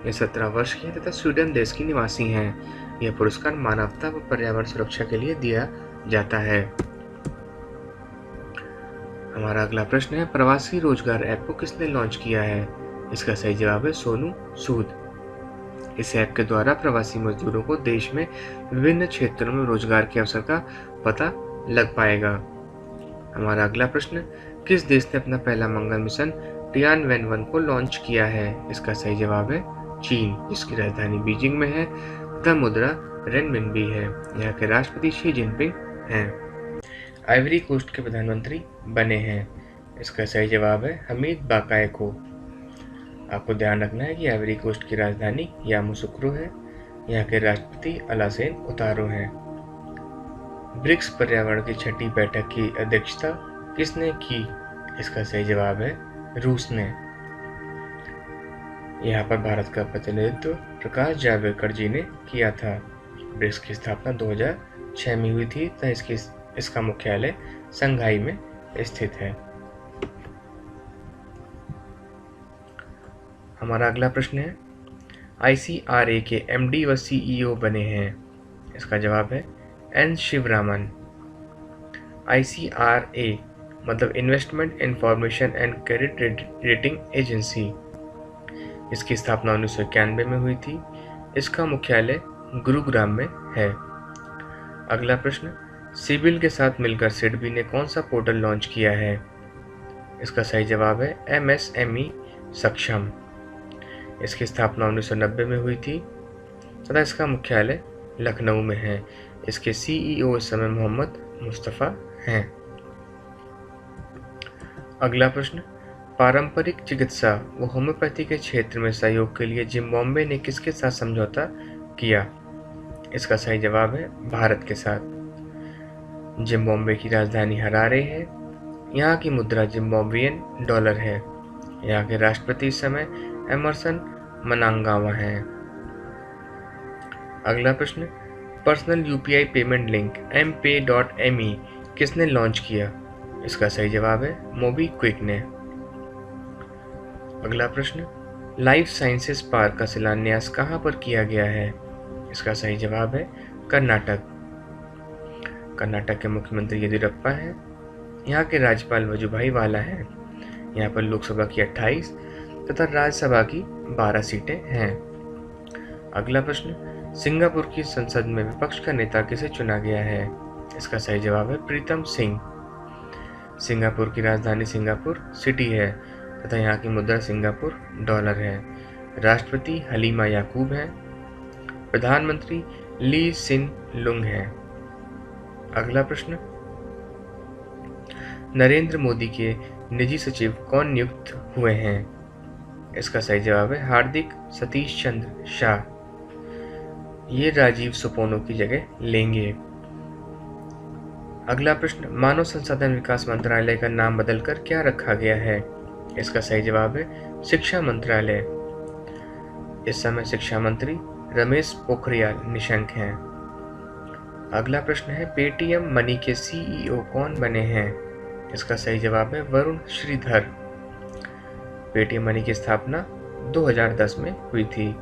ये 17 वर्ष की है तथा स्वीडन देश की निवासी हैं। यह पुरस्कार मानवता व पर्यावरण सुरक्षा के लिए दिया जाता है। हमारा अगला प्रश्न है, प्रवासी रोजगार ऐप को किसने लॉन्च किया है? इसका सही जवाब है सोनू सूद। इस ऐप के द्वारा प्रवासी मजदूरों को देश में विभिन्न क्षेत्रों में रोजगार के अवसर का पता लग पाएगा। हमारा अगला प्रश्न, किस देश ने अपना पहला मंगल मिशन टियानवेन-1 को लॉन्च किया है? इसका सही जवाब है चीन, जिसकी राजधानी बीजिंग में है तथा मुद्रा रेनमिनबी है। यहाँ के राष्ट्रपति शी जिनपिंग हैं। आइवरी कोस्ट के प्रधानमंत्री बने हैं। इसका सही जवाब है हमीद बाकायको। आपको ध्यान रखना है कि आइवरी कोस्ट की राजधानी यामोसुक्रो है। यहाँ के राष्ट्रपति अलासेन उतारो हैं। ब्रिक्स पर्यावरण की 6ठी बैठक की अध्यक्षता किसने की? इसका सही जवाब है रूस ने। यहाँ पर भारत का प्रतिनिधित्व प्रकाश जावड़ेकर जी ने किया था। ब्रिक्स की स्थापना 2006 में हुई थी तथा इसका मुख्यालय शंघाई में स्थित है। हमारा अगला प्रश्न है, ICRA के MD व CEO बने हैं। इसका जवाब है N शिवरामन। ICRA मतलब investment information and credit rating agency. इसकी स्थापना 1991 में हुई थी। इसका मुख्यालय गुरुग्राम में है। अगला प्रश्न, सिबिल के साथ मिलकर सिडबी ने कौन सा पोर्टल लॉन्च किया है? इसका सही जवाब है MSME सक्षम। इसकी स्थापना 1990 में हुई थी तथा इसका मुख्यालय लखनऊ में है। इसके CEO इस समय मोहम्मद मुस्तफ़ा हैं। अगला प्रश्न, पारंपरिक चिकित्सा व होम्योपैथी के क्षेत्र में सहयोग के लिए जिम्बाब्वे ने किसके साथ समझौता किया? इसका सही जवाब है भारत के साथ। जिम्बाब्वे की राजधानी हरारे है। यहाँ की मुद्रा जिम्बाब्वियन डॉलर है। यहाँ के राष्ट्रपति इस समय एमरसन मनांगावा हैं। अगला प्रश्न, personal UPI payment link MPay.me किसने लॉन्च किया? इसका सही जवाब है मोबीक्विक ने। अगला प्रश्न, लाइफ साइंसेस पार्क का शिलान्यास कहाँ पर किया गया है? इसका सही जवाब है कर्नाटक। कर्नाटक के मुख्यमंत्री येदियुरप्पा हैं। यहाँ के राज्यपाल वजुभाई वाला हैं। यहाँ पर लोकसभा की 28 तथा राज्यसभा की 12 सीटें हैं। अगला प्रश्न, सिंगापुर की संसद में विपक्ष का नेता किसे चुना गया है? इसका सही जवाब है प्रीतम सिंह। सिंगापुर की राजधानी सिंगापुर सिटी है तथा यहाँ की मुद्रा सिंगापुर डॉलर है। राष्ट्रपति हलीमा याकूब है। प्रधानमंत्री ली सिन लुंग है। अगला प्रश्न, नरेंद्र मोदी के निजी सचिव कौन नियुक्त हुए हैं? इसका सही जवाब है हार्दिक सतीश चंद्र शाह। ये राजीव सुपोनो की जगह लेंगे। अगला प्रश्न, मानव संसाधन विकास मंत्रालय का नाम बदलकर क्या रखा गया है? इसका सही जवाब है शिक्षा मंत्रालय। इस समय शिक्षा मंत्री रमेश पोखरियाल निशंक हैं। अगला प्रश्न है, पेटीएम मनी के सीईओ कौन बने हैं? इसका सही जवाब है वरुण श्रीधर। पेटीएम मनी की स्थापना 2010 में हुई थी।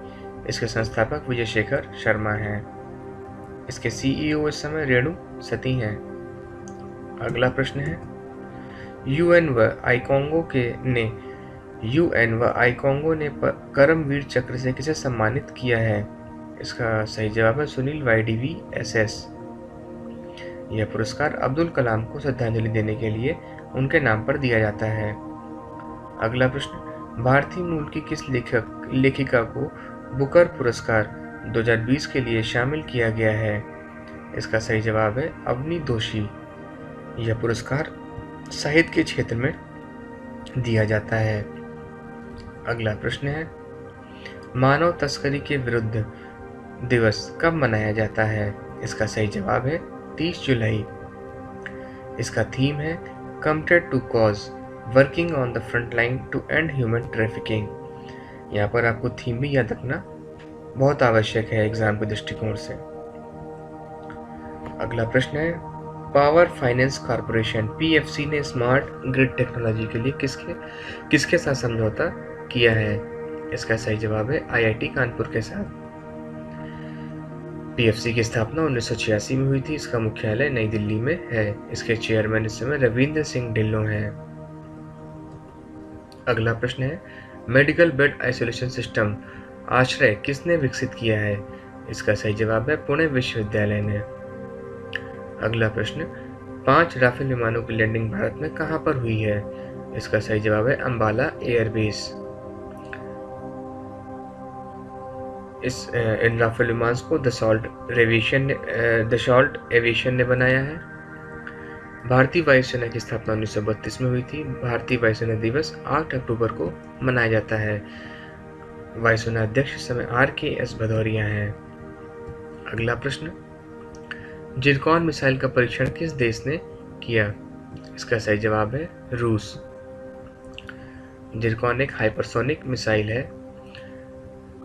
इसके संस्थापक विजय शेखर शर्मा हैं। इसके सीईओ इस समय रेणु सती हैं। अगला प्रश्न है, यूएन व आईकोंगो ने करमवीर चक्र से किसे सम्मानित किया है? इसका सही जवाब है सुनील YDVSS। यह पुरस्कार अब्दुल कलाम को श्रद्धांजलि देने के लिए उनके नाम पर दिया जाता है। अगला प्रश्न, भारतीय मूल की किस लेखिका को बुकर पुरस्कार 2020 के लिए शामिल किया गया है? इसका सही जवाब है अवनी दोषी। यह पुरस्कार साहित्य के क्षेत्र में दिया जाता है। अगला प्रश्न है, मानव तस्करी के विरुद्ध दिवस कब मनाया जाता है? इसका सही जवाब है 30 जुलाई। इसका थीम है committed to cause working on the front line to end human trafficking. यहाँ पर आपको थीम भी याद रखना बहुत आवश्यक है एग्जाम के दृष्टिकोण से। अगला प्रश्न है, पावर फाइनेंस कॉर्पोरेशन PFC ने स्मार्ट ग्रिड टेक्नोलॉजी के लिए किसके साथ समझौता किया है? इसका सही जवाब है IIT कानपुर के साथ। PFC की स्थापना 1986 में हुई थी। इसका मुख्यालय नई दिल्ली में है। इसके चेयरमैन इस समय रविंद्र सिंह ढिल्लों हैं। अगला प्रश्न है, मेडिकल बेड आइसोलेशन सिस्टम आश्रय किसने विकसित किया है? इसका सही जवाब है पुणे विश्वविद्यालय ने। अगला प्रश्न, 5 राफेल विमानों की लैंडिंग भारत में कहां पर हुई है? इसका सही जवाब है अंबाला एयरबेस। इन राफेल विमान को दसॉल्ट एविएशन ने बनाया है। भारतीय वायुसेना की स्थापना 1932 में हुई थी। भारतीय वायुसेना दिवस 8 अक्टूबर को मनाया जाता है। वायुसेना अध्यक्ष इस समय RKS भदौरिया हैं। अगला प्रश्न, जिरकॉन मिसाइल का परीक्षण किस देश ने किया? इसका सही जवाब है रूस। जिरकॉन एक हाइपरसोनिक मिसाइल है,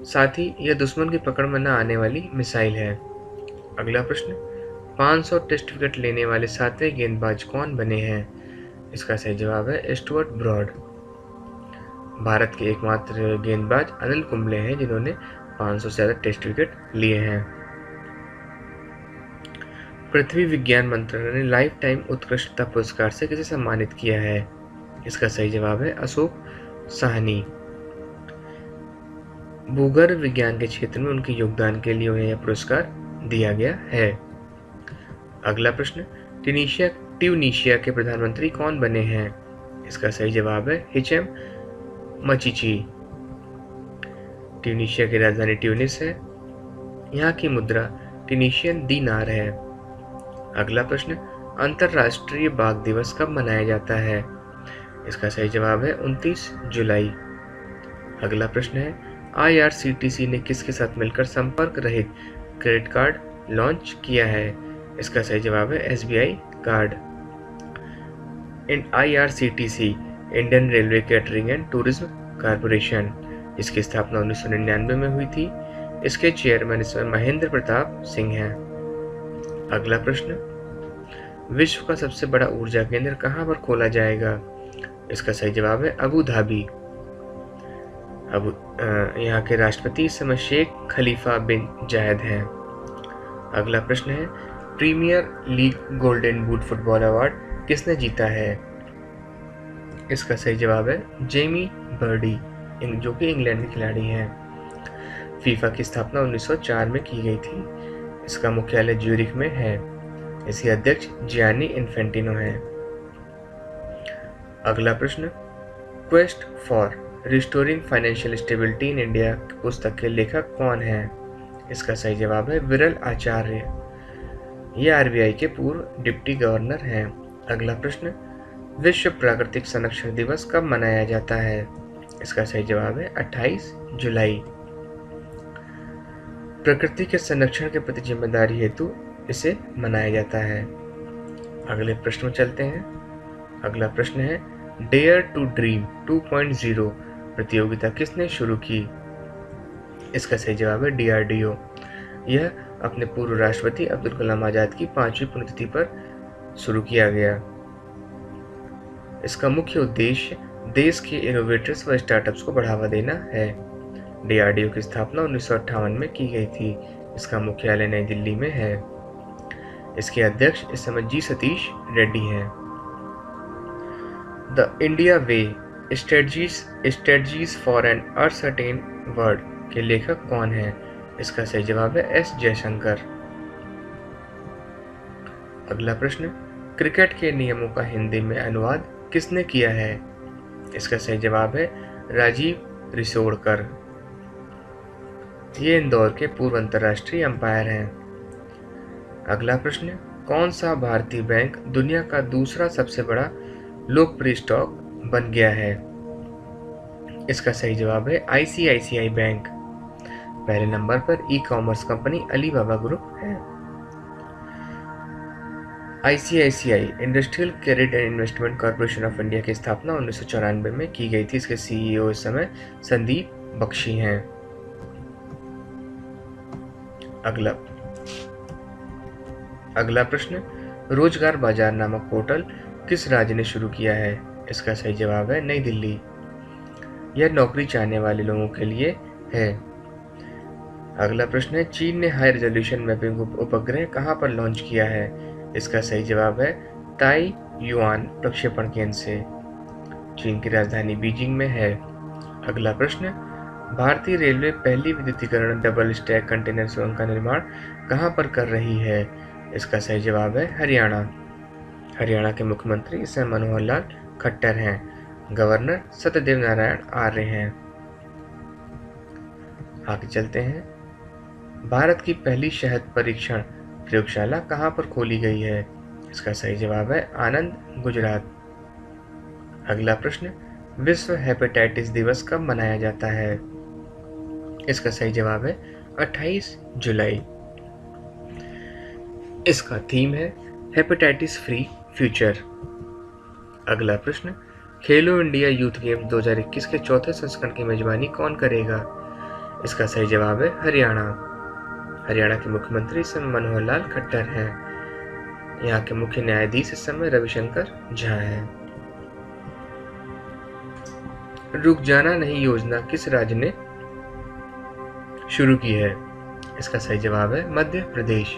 साथ ही यह दुश्मन की पकड़ में न आने वाली मिसाइल है। अगला प्रश्न, 500 टेस्ट विकेट लेने वाले 7वें गेंदबाज कौन बने हैं? इसका सही जवाब है स्टुअर्ट ब्रॉड। भारत के एकमात्र गेंदबाज अनिल कुंबले हैं जिन्होंने 500 से ज्यादा टेस्ट विकेट लिए हैं। पृथ्वी विज्ञान मंत्रालय ने लाइफ टाइम उत्कृष्टता पुरस्कार से किसे सम्मानित किया है? इसका सही जवाब है अशोक साहनी। भूगर्भ विज्ञान के क्षेत्र में उनके योगदान के लिए उन्हें यह पुरस्कार दिया गया है। अगला प्रश्न, ट्यूनीशिया के प्रधानमंत्री कौन बने हैं? इसका सही जवाब है हिचेम मचीची। ट्यूनीशिया की राजधानी ट्यूनिस है। यहाँ की मुद्रा ट्यूनीशियन दीनार है। अगला प्रश्न, अंतरराष्ट्रीय बाघ दिवस कब मनाया जाता है? इसका सही जवाब है 29 जुलाई। अगला प्रश्न है, IRCTC ने किसके साथ मिलकर संपर्क रहित क्रेडिट कार्ड लॉन्च किया है? इसका सही जवाब है SBI card. IRCTC Indian railway catering and tourism corporation, इसकी स्थापना 1999 में हुई थी। इसके चेयरमैन इसमें महेंद्र प्रताप सिंह हैं। अगला प्रश्न, विश्व का सबसे बड़ा ऊर्जा केंद्र कहां पर खोला जाएगा? इसका सही जवाब है अबू धाबी। यहाँ के राष्ट्रपति इस समय शेख खलीफा बिन जायद हैं। अगला प्रश्न है, premier league golden boot football award किसने जीता है? इसका सही जवाब है जेमी बर्डी, जो कि इंग्लैंड के खिलाड़ी हैं। फीफा की स्थापना 1904 में की गई थी। इसका मुख्यालय ज्यूरिख में है। इसके अध्यक्ष जियानी इन्फेंटिनो हैं। अगला प्रश्न, quest for restoring financial stability in India पुस्तक के लेखक कौन है? इसका सही जवाब है विरल आचार्य। ये आरबीआई के पूर्व डिप्टी गवर्नर हैं। अगला प्रश्न, विश्व प्राकृतिक संरक्षण दिवस कब मनाया जाता है? इसका सही जवाब है 28 जुलाई। प्रकृति के संरक्षण के प्रति जिम्मेदारी हेतु इसे मनाया जाता है। अगले प्रश्न में चलते हैं। अगला प्रश्न है, डेयर टू ड्रीम 2.0 प्रतियोगिता किसने शुरू की? इसका सही जवाब है डीआरडीओ। यह अपने पूर्व राष्ट्रपति अब्दुल कलाम आजाद की 5वीं पुण्यतिथि पर शुरू किया गया। इसका मुख्य उद्देश्य देश के इनोवेटर्स व स्टार्टअप्स को बढ़ावा देना है। डीआरडीओ की स्थापना 1958 में की गई थी। इसका मुख्यालय नई दिल्ली में है। इसके अध्यक्ष इस समय जी सतीश रेड्डी हैं। The India way strategies for an uncertain world के लेखक कौन है? इसका सही जवाब है एस जयशंकर। अगला प्रश्न, क्रिकेट के नियमों का हिंदी में अनुवाद किसने किया है? इसका सही जवाब है राजीव रिसोडकर। ये इंदौर के पूर्व अंतर्राष्ट्रीय अंपायर हैं। अगला प्रश्न, कौन सा भारतीय बैंक दुनिया का दूसरा सबसे बड़ा लोकप्रिय स्टॉक बन गया है? इसका सही जवाब है आईसीआईसीआई बैंक। पहले नंबर पर e commerce company Alibaba group है। ICICI industrial credit and investment corporation of India की स्थापना 1994 में की गई थी। इसके सीईओ इस समय संदीप बख्शी हैं। अगला प्रश्न, रोजगार बाजार नामक पोर्टल किस राज्य ने शुरू किया है? इसका सही जवाब है नई दिल्ली। यह नौकरी चाहने वाले लोगों के लिए है। अगला प्रश्न है, चीन ने हाई रेजोल्यूशन मैपिंग उपग्रह कहां पर लॉन्च किया है? इसका सही जवाब है ताइयुआन प्रक्षेपण केंद्र से। चीन की राजधानी बीजिंग में है। अगला प्रश्न, भारतीय रेलवे पहली विद्युतीकरण डबल स्टैक कंटेनर सुरंग का निर्माण कहां पर कर रही है? इसका सही जवाब है हरियाणा। हरियाणा के मुख्यमंत्री इस समय मनोहर लाल खट्टर हैं। गवर्नर सत्यदेव नारायण आर्य हैं। आगे चलते हैं। भारत की पहली शहद परीक्षण प्रयोगशाला कहां पर खोली गई है? इसका सही जवाब है आनंद, गुजरात। अगला प्रश्न, विश्व हेपेटाइटिस दिवस कब मनाया जाता है? इसका सही जवाब है 28 जुलाई। इसका थीम है हेपेटाइटिस फ्री फ्यूचर। अगला प्रश्न, खेलो इंडिया यूथ गेम 2021 के चौथे संस्करण की मेजबानी कौन करेगा? इसका सही जवाब है हरियाणा। हरियाणा के मुख्यमंत्री इस समय मनोहर लाल खट्टर हैं। यहाँ के मुख्य न्यायाधीश इस समय रविशंकर झा हैं। रुक जाना नहीं योजना किस राज्य ने शुरू की है? इसका सही जवाब है मध्य प्रदेश।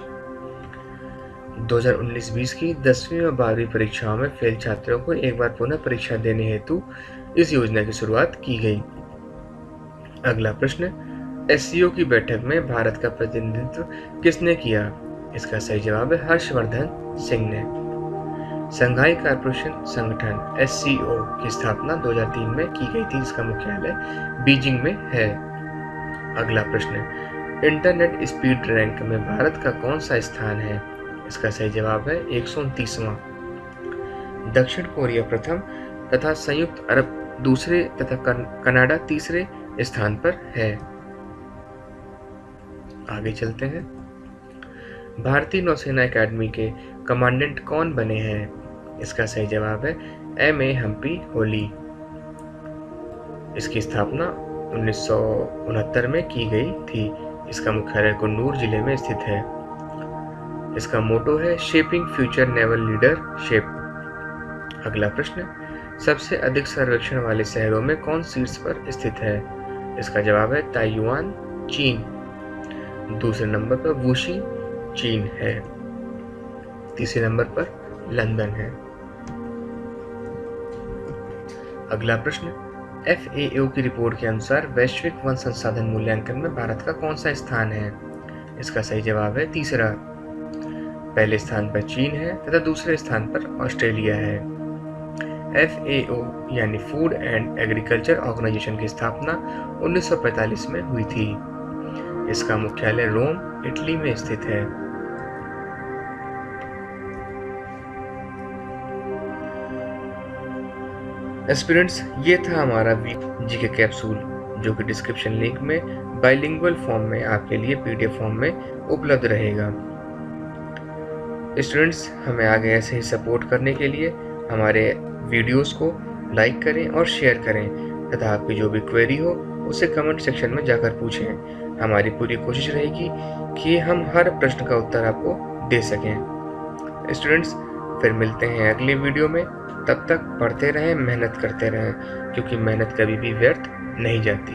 2019-20 की 10वीं और 12वीं परीक्षाओं में फेल छात्रों को एक बार पुनः परीक्षा देने हेतु इस योजना की शुरुआत की गई। अगला प्रश्न, एससीओ की बैठक में भारत का प्रतिनिधित्व किसने किया? इसका सही जवाब है हर्षवर्धन सिंह ने। संघाई कॉर्पोरेशन संगठन एससीओ की स्थापना 2003 में की गई थी, जिसका मुख्यालय बीजिंग में है। अगला प्रश्न, इंटरनेट स्पीड रैंक में भारत का कौन सा स्थान है? इसका सही जवाब है 129वां। दक्षिण कोरिया प्रथम तथा संयुक्त अरब दूसरे तथा कनाडा तीसरे स्थान पर है। आगे चलते हैं। भारतीय नौसेना एकेडमी के कमांडेंट कौन बने हैं? इसका सही जवाब है एम.ए. हम्पी होली। इसकी स्थापना 1969 में की गई थी। इसका मुख्यालय कुन्नूर जिले में स्थित है। इसका मोटो है शेपिंग फ्यूचर नेवल लीडरशिप। अगला प्रश्न, सबसे अधिक सर्वेक्षण वाले शहरों में कौन शीर्ष पर स्थित है? इसका जवाब है ताइयुआन, चीन। दूसरे नंबर पर वुशी, चीन है। तीसरे नंबर पर लंदन है। अगला प्रश्न, FAO की रिपोर्ट के अनुसार वैश्विक वन संसाधन मूल्यांकन में भारत का कौन सा स्थान है? इसका सही जवाब है तीसरा। पहले स्थान पर चीन है तथा दूसरे स्थान पर ऑस्ट्रेलिया है। FAO यानी फूड एंड एग्रीकल्चर ऑर्गेनाइजेशन की स्थापना 1945 में हुई थी। इसका मुख्यालय रोम, इटली में स्थित है। एस्पिरेंट्स, ये था हमारा जीके कैप्सूल, जो कि डिस्क्रिप्शन लिंक में बाइलिंगुअल फॉर्म में आपके लिए PDF फॉर्म में उपलब्ध रहेगा। स्टूडेंट्स, हमें आगे ऐसे ही सपोर्ट करने के लिए हमारे वीडियोस को लाइक करें और शेयर करें तथा आपकी जो भी क्वेरी हो उसे कमेंट सेक्शन में जाकर पूछें। हमारी पूरी कोशिश रहेगी कि हम हर प्रश्न का उत्तर आपको दे सकें। स्टूडेंट्स, फिर मिलते हैं अगली वीडियो में। तब तक पढ़ते रहें, मेहनत करते रहें, क्योंकि मेहनत कभी भी व्यर्थ नहीं जाती।